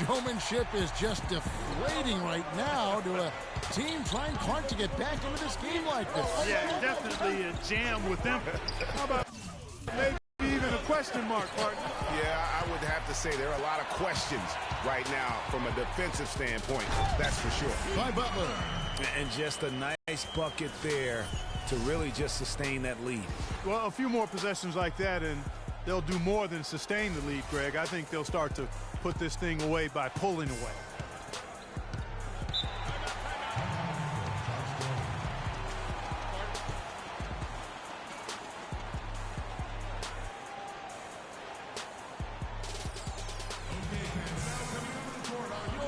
showmanship is just deflating right now to a team trying hard to get back into this game like this. Yeah, definitely a jam with them. How about maybe even a question mark, partner? Yeah, I would have to say there are a lot of questions right now from a defensive standpoint. That's for sure. By Butler. And just a nice bucket there to really just sustain that lead. Well, a few more possessions like that, and they'll do more than sustain the lead, Greg. I think they'll start to put this thing away by pulling away.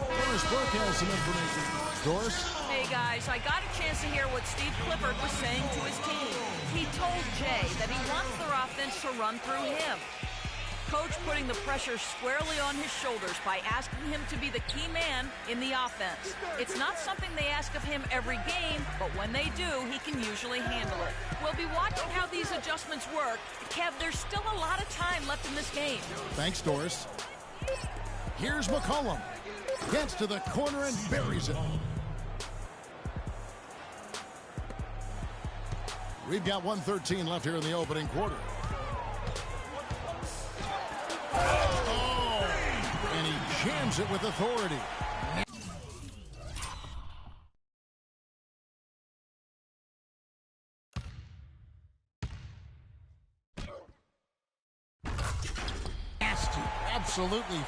Doris Burke has some information. Doris? Hey guys, I got a chance to hear what Steve Clifford was saying to his team. He told Jay that he wants their offense to run through him. Coach putting the pressure squarely on his shoulders by asking him to be the key man in the offense. It's not something they ask of him every game, but when they do, he can usually handle it. We'll be watching how these adjustments work. Kev, there's still a lot of time left in this game. Thanks, Doris. Here's McCollum. Gets to the corner and buries it. We've got 1:13 left here in the opening quarter. Oh, and he jams it with authority. Nasty, absolutely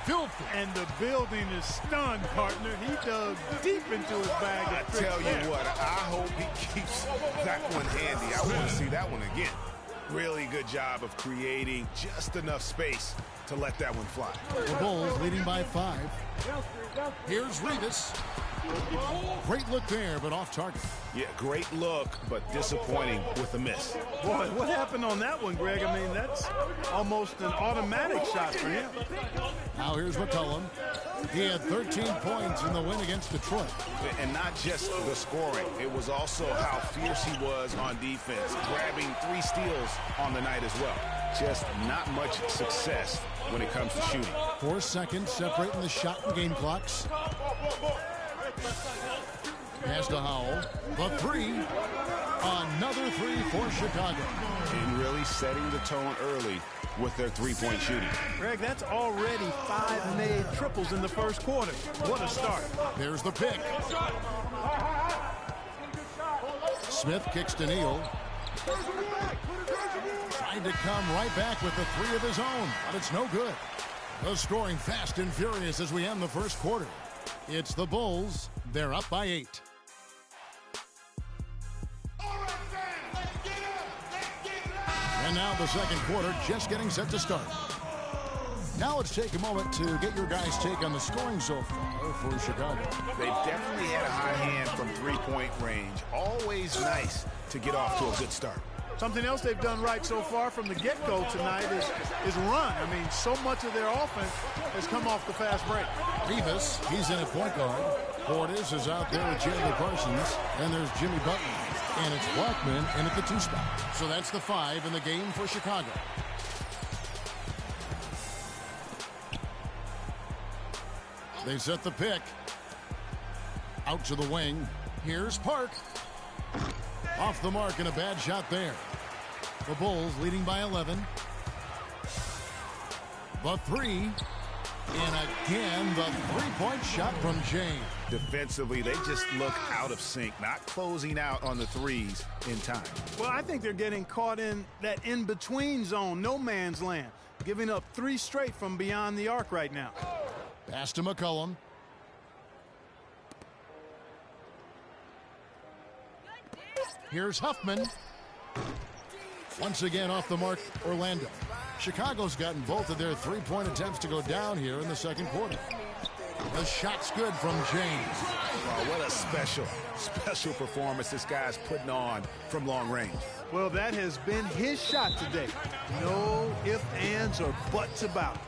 filthy. And the building is stunned, partner. He dug deep into his bag I of tricks tell there. you what, I hope he keeps that one handy. I want to see that one again. Really good job of creating just enough space to let that one fly. The Bulls leading by 5. Here's Rivas. Great look there, but off target. Yeah, great look, but disappointing with a miss. Boy, what happened on that one, Greg? I mean, that's almost an automatic shot for him. Now here's McCollum. He had 13 points in the win against Detroit. And not just the scoring. It was also how fierce he was on defense, grabbing 3 steals on the night as well. Just not much success when it comes to shooting. 4 seconds separating the shot and game clocks. Pass to Howell. The 3. Another 3 for Chicago. And really setting the tone early with their three-point shooting. Greg, that's already 5 made triples in the first quarter. What a start. There's the pick. Smith kicks to Neal. Trying to come right back with the 3 of his own, but it's no good. The scoring fast and furious as we end the first quarter. It's the Bulls. They're up by 8. And now the second quarter just getting set to start. Now let's take a moment to get your guys' take on the scoring so far for Chicago. They've definitely had a high hand from three-point range. Always nice to get off to a good start. Something else they've done right so far from the get-go tonight is run. I mean, so much of their offense has come off the fast break. Rivas, he's in at point guard. Portis is out there with Chandler Parsons. And there's Jimmy Butler. And it's Blackman in at the 2 spot. So that's the 5 in the game for Chicago. They set the pick. Out to the wing. Here's Park. Off the mark and a bad shot there. The Bulls leading by 11. The 3. And again, the 3-point shot from James. Defensively, they just look out of sync, not closing out on the threes in time. Well, I think they're getting caught in that in-between zone, no man's land, giving up 3 straight from beyond the arc right now. Pass to McCollum. Here's Huffman. Once again off the mark, Orlando. Chicago's gotten both of their 3-point attempts to go down here in the second quarter. The shot's good from James. Wow, what a special performance this guy's putting on from long range. Well, that has been his shot today. No ifs, ands, or buts about it.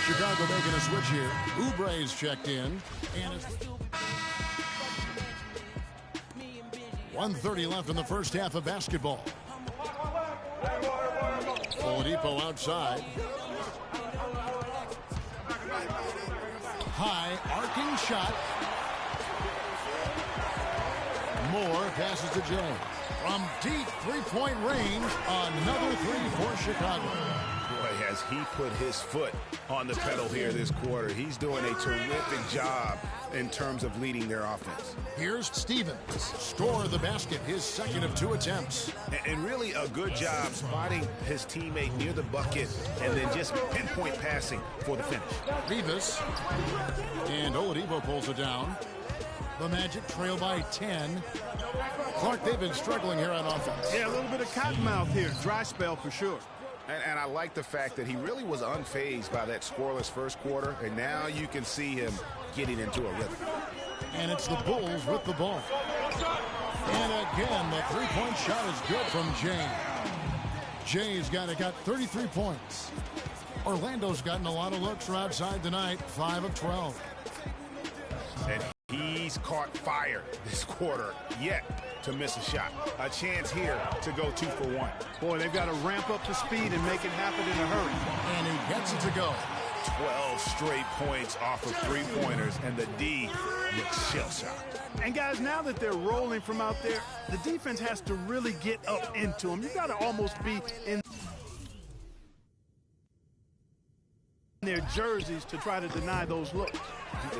Chicago making a switch here. Oubre's checked in. And 1:30 left in the first half of basketball. Oladipo outside. High arcing shot. Moore passes to Jay. From deep three-point range, another three for Chicago. Boy, has he put his foot on the pedal here this quarter. He's doing a terrific job in terms of leading their offense. Here's Stevens. Score the basket, his second of 2 attempts. And really a good job spotting his teammate near the bucket and then just pinpoint passing for the finish. Rivas. And Oladipo pulls it down. The Magic trail by 10. Clark, they've been struggling here on offense. Yeah, a little bit of cottonmouth here. Dry spell for sure. And I like the fact that he really was unfazed by that scoreless first quarter, and now you can see him getting into a rhythm. And it's the Bulls with the ball. And again, the three-point shot is good from Jay. Jay's got 33 points. Orlando's gotten a lot of looks from outside tonight, 5 of 12. And he's caught fire this quarter, yet to miss a shot. A chance here to go 2 for 1. Boy, they've got to ramp up the speed and make it happen in a hurry. And he gets it to go. 12 straight points off of three-pointers, and the D looks shell-shocked. And guys, now that they're rolling from out there, the defense has to really get up into them. You got to almost be in their jerseys to try to deny those looks.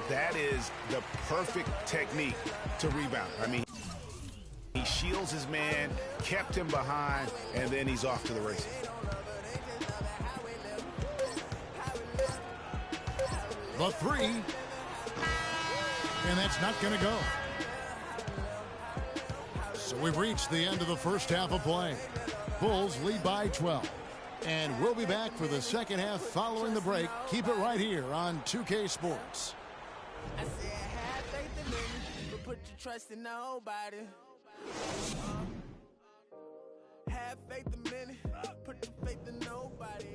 That is the perfect technique to rebound. I mean, he shields his man, kept him behind, and then he's off to the races. The three. And that's not going to go. So we've reached the end of the first half of play. Bulls lead by 12. And we'll be back for the second half following the break. Keep it right here on 2K Sports. I said, have faith in me, but put your trust in nobody. Have faith in me, put your faith in nobody.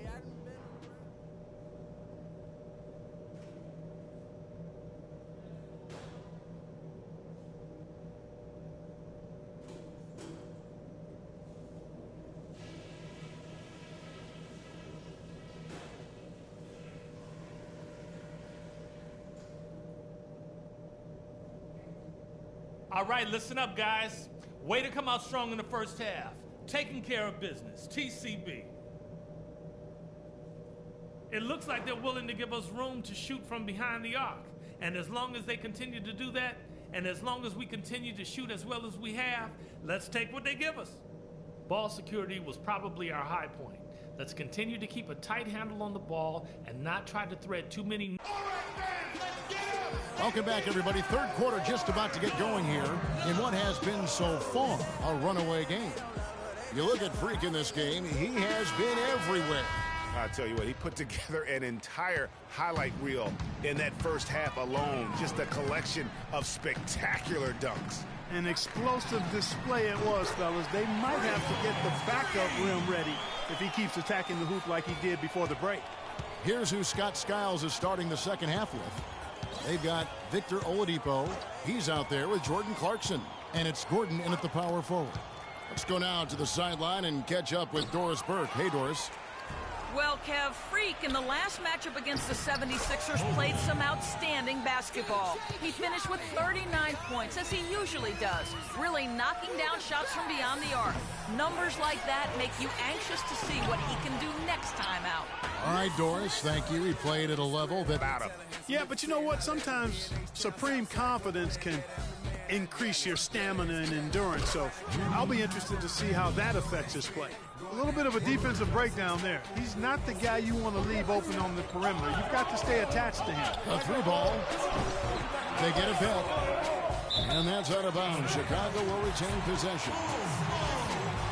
All right, listen up, guys. Way to come out strong in the first half. Taking care of business, TCB. It looks like they're willing to give us room to shoot from behind the arc. And as long as they continue to do that, and as long as we continue to shoot as well as we have, let's take what they give us. Ball security was probably our high point. Let's continue to keep a tight handle on the ball and not try to thread too many. Welcome back, everybody. Third quarter just about to get going here in what has been so far a runaway game. You look at Freak in this game, he has been everywhere. I'll tell you what, he put together an entire highlight reel in that first half alone. Just a collection of spectacular dunks. An explosive display it was, fellas. They might have to get the backup rim ready if he keeps attacking the hoop like he did before the break. Here's who Scott Skiles is starting the second half with. They've got Victor Oladipo. He's out there with Jordan Clarkson. And it's Gordon in at the power forward. Let's go now to the sideline and catch up with Doris Burke. Hey, Doris. Well, Kev, Freak in the last matchup against the 76ers played some outstanding basketball. He finished with 39 points, as he usually does, really knocking down shots from beyond the arc. Numbers like that make you anxious to see what he can do next time out. All right, Doris, thank you. He played at a level that... Yeah, but you know what? Sometimes supreme confidence can increase your stamina and endurance. So I'll be interested to see how that affects his play. A little bit of a defensive breakdown there. He's not the guy you want to leave open on the perimeter. You've got to stay attached to him. A three ball. They get a pick. And that's out of bounds. Chicago will retain possession.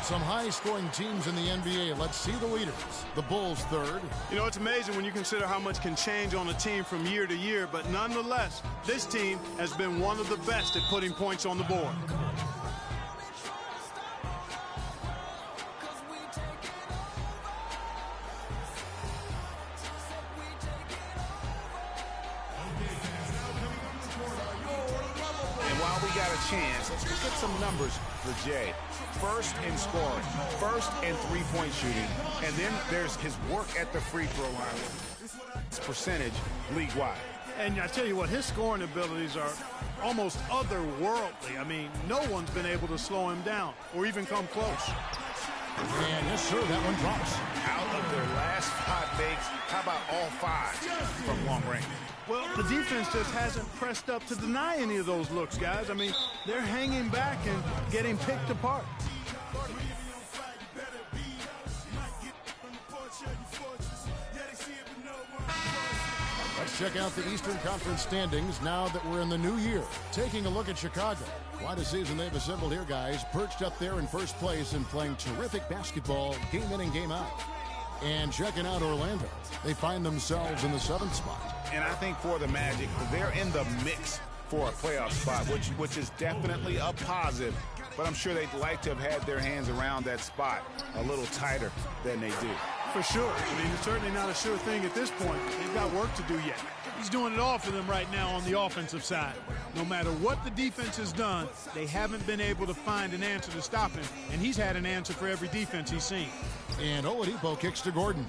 Some high-scoring teams in the NBA. Let's see the leaders. The Bulls third. You know, it's amazing when you consider how much can change on a team from year to year, but nonetheless, this team has been one of the best at putting points on the board. got a chance. Let's look at some numbers for Jay. First in scoring, first in three-point shooting, and then there's his work at the free throw line. His percentage league-wide. And I tell you what, his scoring abilities are almost otherworldly. I mean, no one's been able to slow him down or even come close. And yes, sir, that one drops. Out of their last 5 makes, how about all 5 from long range? Well, the defense just hasn't pressed up to deny any of those looks, guys. I mean, they're hanging back and getting picked apart. Let's check out the Eastern Conference standings now that we're in the new year. Taking a look at Chicago. Quite a season they've assembled here, guys. Perched up there in first place and playing terrific basketball game in and game out. And checking out Orlando. They find themselves in the 7th spot. And I think for the Magic, they're in the mix for a playoff spot, which is definitely a positive. But I'm sure they'd like to have had their hands around that spot a little tighter than they do. For sure. I mean, it's certainly not a sure thing at this point. They've got work to do yet. He's doing it all for them right now on the offensive side. No matter what the defense has done, they haven't been able to find an answer to stop him. And he's had an answer for every defense he's seen. And Oladipo kicks to Gordon.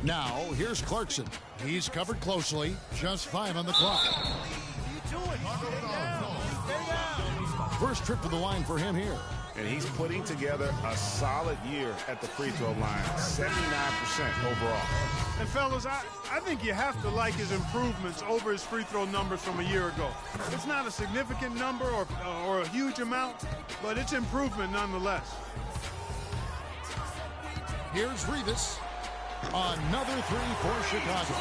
Now, here's Clarkson. He's covered closely. Just 5 on the clock. First trip to the line for him here. And he's putting together a solid year at the free throw line, 79% overall. And fellas, I think you have to like his improvements over his free throw numbers from a year ago. It's not a significant number or a huge amount, but it's improvement nonetheless. Here's Rivas. Another 3 for Chicago.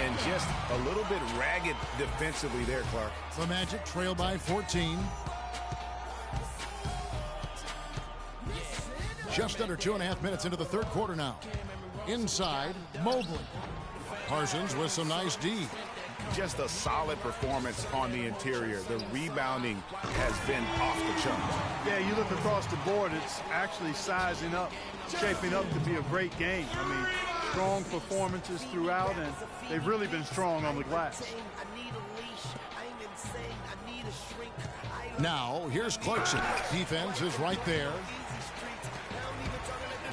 And just a little bit ragged defensively there, Clark. The Magic trail by 14. Just under 2.5 minutes into the 3rd quarter now. Inside, Mobley. Parsons with some nice D. Just a solid performance on the interior. The rebounding has been off the charts. Yeah, you look across the board, it's actually sizing up, shaping up to be a great game. I mean, strong performances throughout, and they've really been strong on the glass. Now, here's Clarkson. Defense is right there.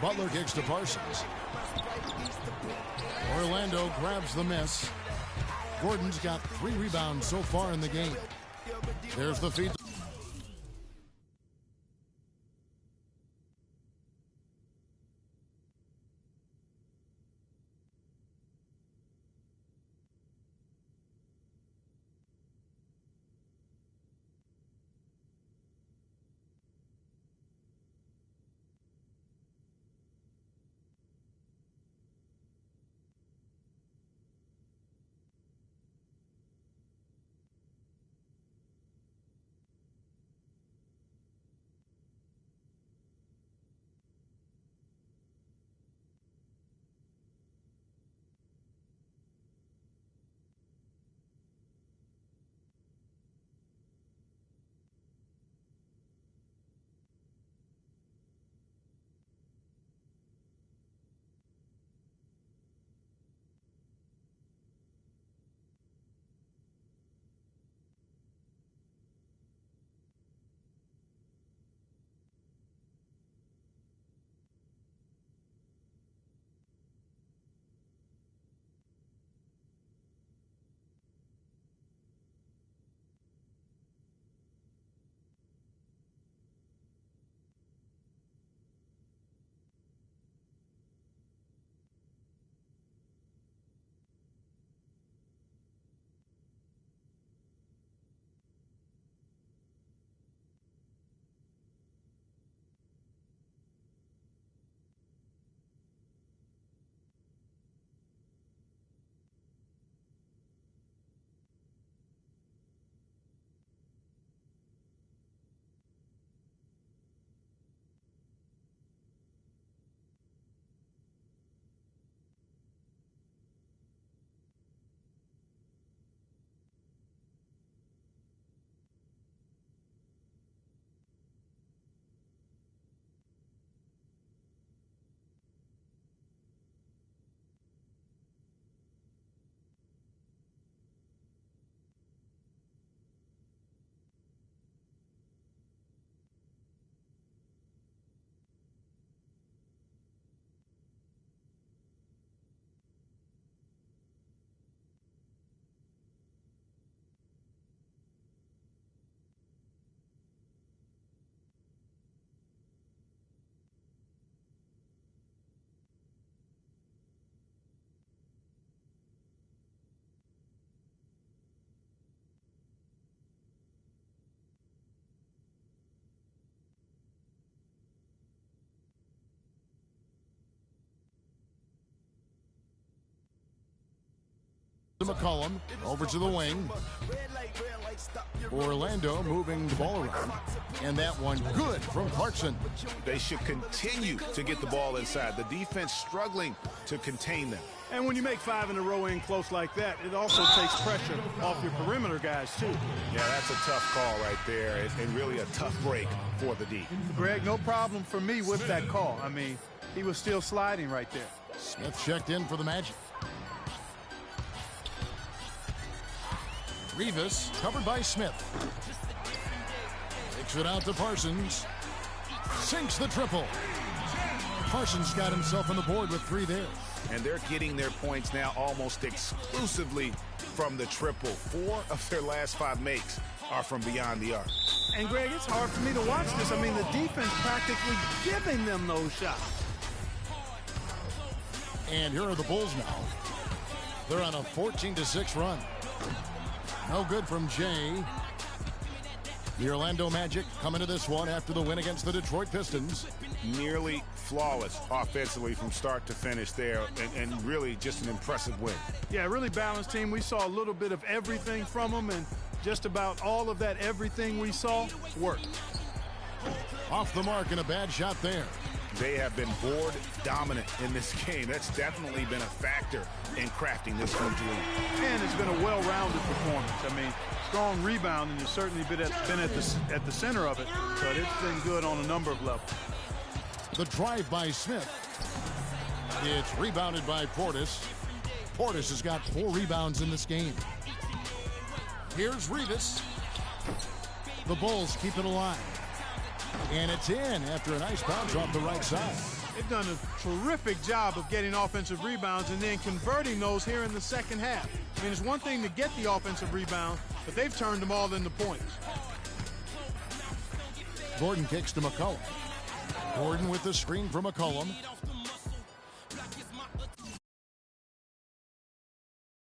Butler kicks to Parsons. Orlando grabs the miss. Gordon's got 3 rebounds so far in the game. There's the feed. to McCollum. Over to the wing. Orlando moving the ball around. And that one good from Clarkson. They should continue to get the ball inside. The defense struggling to contain them. And when you make 5 in a row in close like that, it also takes pressure off your perimeter guys, too. Yeah, that's a tough call right there, and really a tough break for the D. Greg, no problem for me with that call. I mean, he was still sliding right there. Smith checked in for the Magic. Rivas covered by Smith. Takes it out to Parsons. Sinks the triple. Parsons got himself on the board with 3 there. And they're getting their points now almost exclusively from the triple. 4 of their last 5 makes are from beyond the arc. And, Greg, it's hard for me to watch this. I mean, the defense practically giving them those shots. And here are the Bulls now. They're on a 14-6 run. No good from Jay. The Orlando Magic coming to this one after the win against the Detroit Pistons. Nearly flawless offensively from start to finish there, and really just an impressive win. Yeah, really balanced team. We saw a little bit of everything from them, and just about all of that everything we saw worked. Off the mark and a bad shot there. They have been board dominant in this game. That's definitely been a factor in crafting this huge lead. And it's been a well-rounded performance. I mean, strong rebounding has certainly been at the center of it, but it's been good on a number of levels. The drive by Smith. It's rebounded by Portis. Portis has got 4 rebounds in this game. Here's Rivas. The Bulls keep it alive. And it's in after a nice bounce off the right side. They've done a terrific job of getting offensive rebounds and then converting those here in the second half. I mean, it's one thing to get the offensive rebound, but they've turned them all into points. Gordon kicks to McCollum. Gordon with the screen for McCollum.